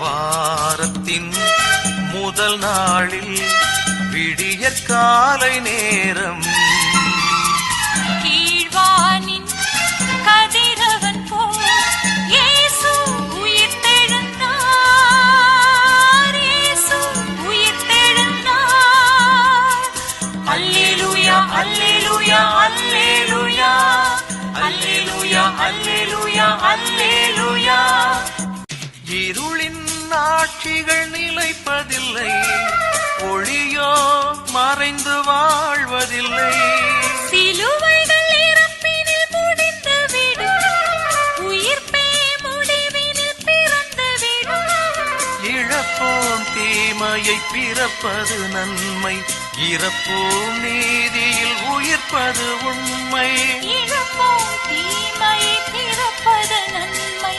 வாரத்தின் முதல் நாளில் விடிய காலை நேரம் கீழ்வானின் கதிரவன் போல் இயேசு உயிர்த்தெழுந்தார். இயேசு உயிர்த்தெழுந்தார். அல்லேலூயா அல்லேலூயா அல்லேலூயா அல்லேலூயா அல்லேலூயா அல்லேலூயா. இருளின் ஆட்சிகள் நிலைப்பதில்லை, ஒளியோ மறைந்து வாழ்வதில்லை. சிலுவைகள் இறப்பினில் முடிந்துவிடும், உயிர்ப்பே முடிவினில் பிறந்துவிடும். இழப்போம் தீமையை, பிறப்பது நன்மை, இறப்போம் நீதியில், உயிர்ப்பது உண்மை. இழப்போம் தீமையை, பிறப்பது நன்மை.